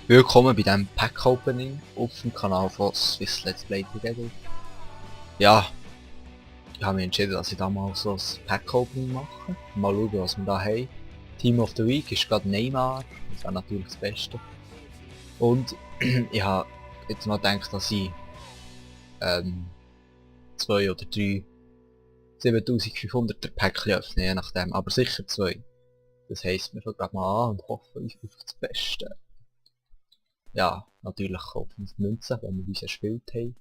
Willkommen bei diesem Pack Opening auf dem Kanal von Swiss Let's Play Together. Ja, ich habe mich entschieden, dass ich da mal so ein Pack Opening mache. Mal schauen, was wir da haben. Team of the Week ist gerade Neymar, das wäre natürlich das Beste. Und ich habe jetzt noch gedacht, dass ich 2 oder 3 7500er Päckchen öffne, je nachdem, aber sicher 2. Das heisst, wir fangen gerade mal an und hoffen auf das Beste. Ja, natürlich kaufen wir die Münzen, wenn wir uns erspielt haben.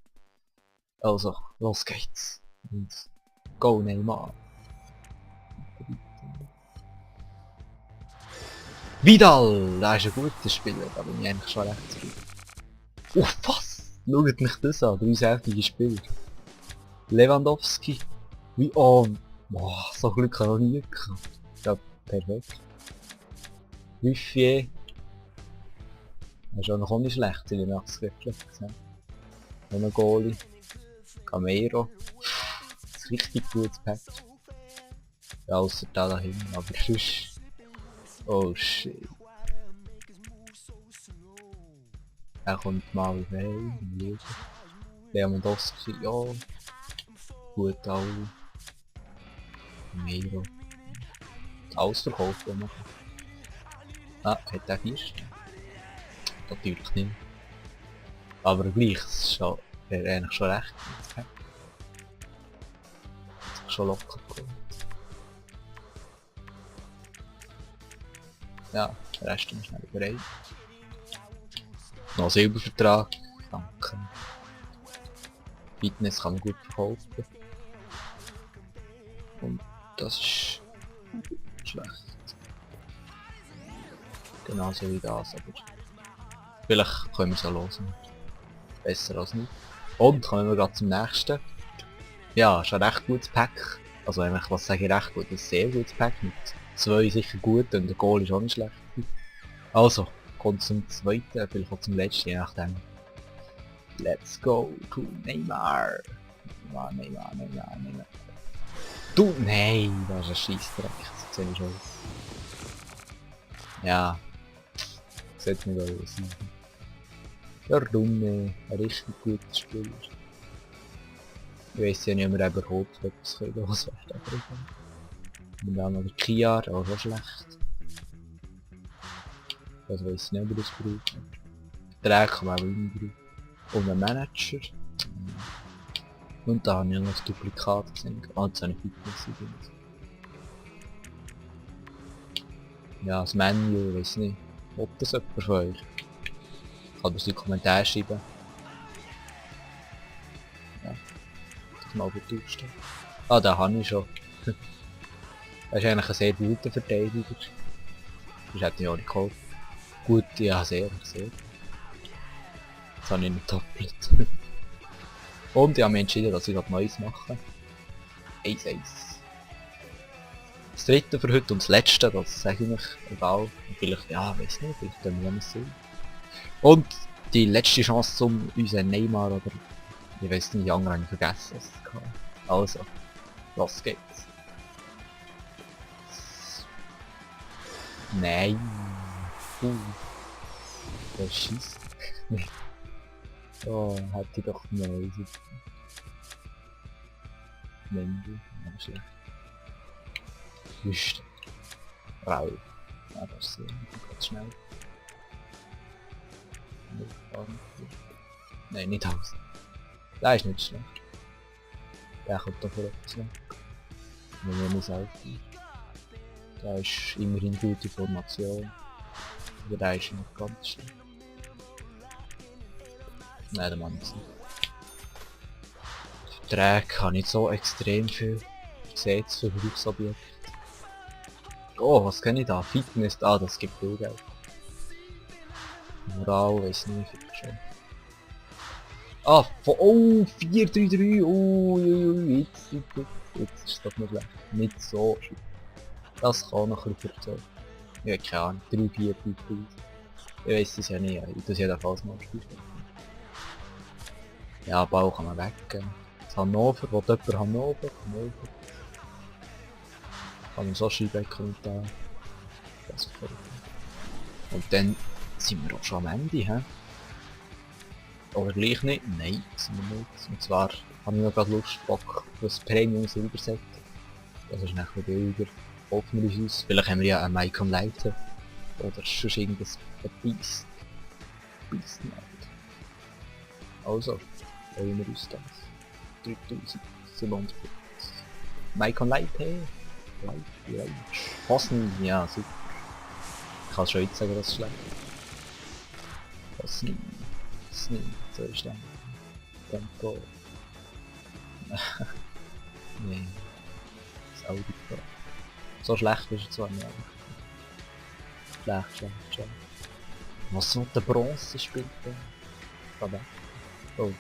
Also, los geht's. Und go Neymar. Vidal! Der ist ein guter Spieler, da bin ich eigentlich schon recht zufrieden. Uff, was? Schaut mich das an, 3 seltige Spieler. Lewandowski. Wie, oh, boah, so Glück habe ich noch nie gehabt. Ja, perfekt. Ruffier. Das ist auch noch nicht schlecht, in den 80er gesehen. Noch ein Goalie. Camero. Das ist richtig gutes Pack. Ja, ausser da hinten, aber sonst... Oh shit. Er kommt mal rein. Lewandowski, ja. Gut auch. Camero. Alles verkauft, wenn man. Ah, hat er 4 Sterne? Natürlich nicht. Aber gleich, es ist schon, wäre eigentlich schon recht. Hat sich schon locker geholt. Ja, der Rest ist schnell bereit. Noch ein Silbervertrag. Danke. Fitness kann man gut verkaufen. Und das ist schlecht. Genauso wie das, aber vielleicht können wir es auch losen. Besser als nicht. Und kommen wir gerade zum nächsten. Ja, ist ein recht gutes Pack. Also eigentlich, was sage ich recht gut, ein sehr gutes Pack mit 2 sicher gut und der Goal ist auch nicht schlecht. Also, kommt zum zweiten, vielleicht auch zum letzten, je nachdem. Let's go to Neymar. Neymar. Du, nein, das ist ein Scheissdreck, das sehe ich schon. Ja, sollte nicht alles sein. Der Dumme, ein richtig guter Spieler. Ich weiss ja nicht, ob er überhaupt etwas loswerden kann. Und dann noch der Kiar, auch schon schlecht. Das weiss ich nicht, ob er das braucht. Der kann man auch immer brauchen. Und ein Manager. Und da habe ich noch das Duplikat gesehen. Ah, jetzt habe ich Fitness übrigens. Ja, das Menü, weiss nicht. Ob das jemand von euch? Kann das in die Kommentare schreiben. Ja, das mal getauscht. Ah, den habe ich schon. Das ist eigentlich ein sehr guter Verteidiger. Das hätte ich auch nicht gekauft. Gut, ja, sehr. Jetzt habe ich nicht doppelt. Und ich habe mich entschieden, dass ich was Neues mache. 1-1. Das dritte für heute und das letzte, das sage ich euch, egal. Vielleicht, ja, weiß nicht, vielleicht können wir nicht sehen. Und die letzte Chance zum unseren Neymar oder ich weiß nicht, die anderen habe ich vergessen. Also, los geht's. Nein. Der schießt. Oh, hätte ich doch neu. Mendy, ja, schlecht. Wüste. Rau. Ja, das ist ganz schnell. Nein, nicht aus. Der ist nicht schlecht. Der kommt doch etwas weg. Wenn wir nicht selten. Der ist immerhin gute Formation. Aber der ist nicht ganz schlecht. Nein, der Mann ist nicht. Verträge habe nicht so extrem viel. Gesetz für Berufsobjekte. Oh, was kann ich da? Fitness, ah, das gibt viel Geld. Moral, weiß nicht, vielleicht schon. Ah, von, oh, 4-3-3, oh, jetzt ist das nicht schlecht. Nicht so schlecht. Das kann noch ein bisschen verzögern. Ich habe keine Ahnung, 3-4-3-3. Ich weiß es ja nicht, ich tue es jedenfalls mal spielen. Ja, Ball kann man weggeben. Das Hannover, will jemand Hannover? Kann man so schreiben, Kommentar. Und dann sind wir auch schon am Ende, hä? Oder gleich nicht? Nein, sind wir nicht. Und zwar habe ich noch gerade Lust, Bock auf das Premium Silberset. Das ist nachher billiger. Hoffen wir uns. Vielleicht haben wir ja einen Micon Leiter. Oder sonst irgendwas Beast. Beast Mode. Also, wollen wir uns das. 3700 Micon Leiter. Light. Hossen, ja super. Ich kann schon jetzt sagen, dass es schlecht ist. Hossen. So ist dann. Tempo. Nee. Das Audio. So schlecht ist er zwar nicht. Schlecht. Was noch der Bronze spielt da? Da weg. Oh.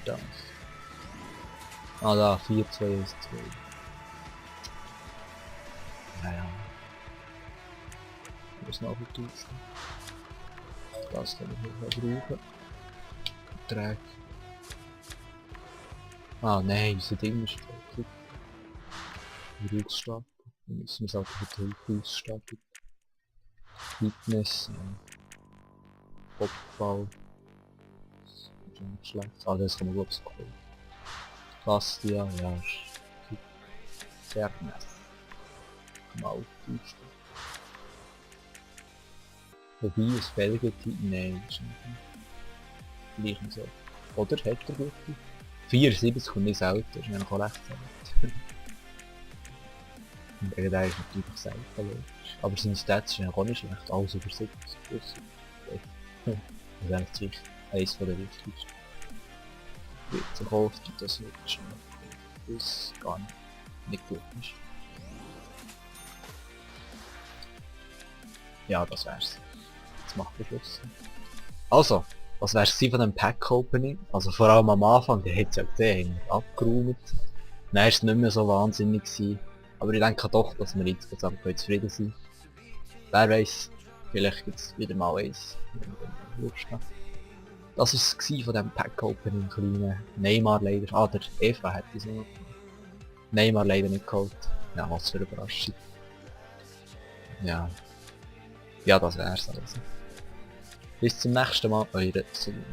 Das. Ah da, 4, 2, 1, 2. Naja. Muss noch vertauschen. Das kann ich nicht mehr brauchen. Verträge. Ah nein, unser Ding ist fertig. Ausstatten. Dann müssen wir es auch für die Hilfe ausstatten. Fitness, Kopfball. Das ist nicht schlecht. Ah, das kann man glaube ich kaufen. Bastia, ja, ist sehr nice. Kann man auch ausstatten. Wobei, es Belgien, nein, das ist nicht. Gleich so. Oder? Hat er gute? 74 kommt nicht selten, das ist mir noch recht selten. Und wegen der ist natürlich selten logisch. Aber seine Stats sind auch nicht schlecht, alles über 70 plus. Das ist eigentlich eines von der wichtigsten. Wird sich oft, das wird schnell. Das gar nicht gut ist. Ja, das wär's. Jetzt macht er Schluss. Also, was wär's von dem Pack Opening? Also vor allem am Anfang, der hat es ja gesehen, abgeräumt. Dann war es nicht mehr so wahnsinnig gewesen. Aber ich denke doch, dass wir insgesamt zufrieden sind. Wer weiß, vielleicht gibt es wieder mal eins. Das war es von dem Pack Opening kleinen. Neymar leider. Ah, der Eva hat es noch. Neymar leider nicht geholt. Ja, was für eine Überraschung. Ja. Ja, das wär's also. Bis zum nächsten Mal, eure Simon.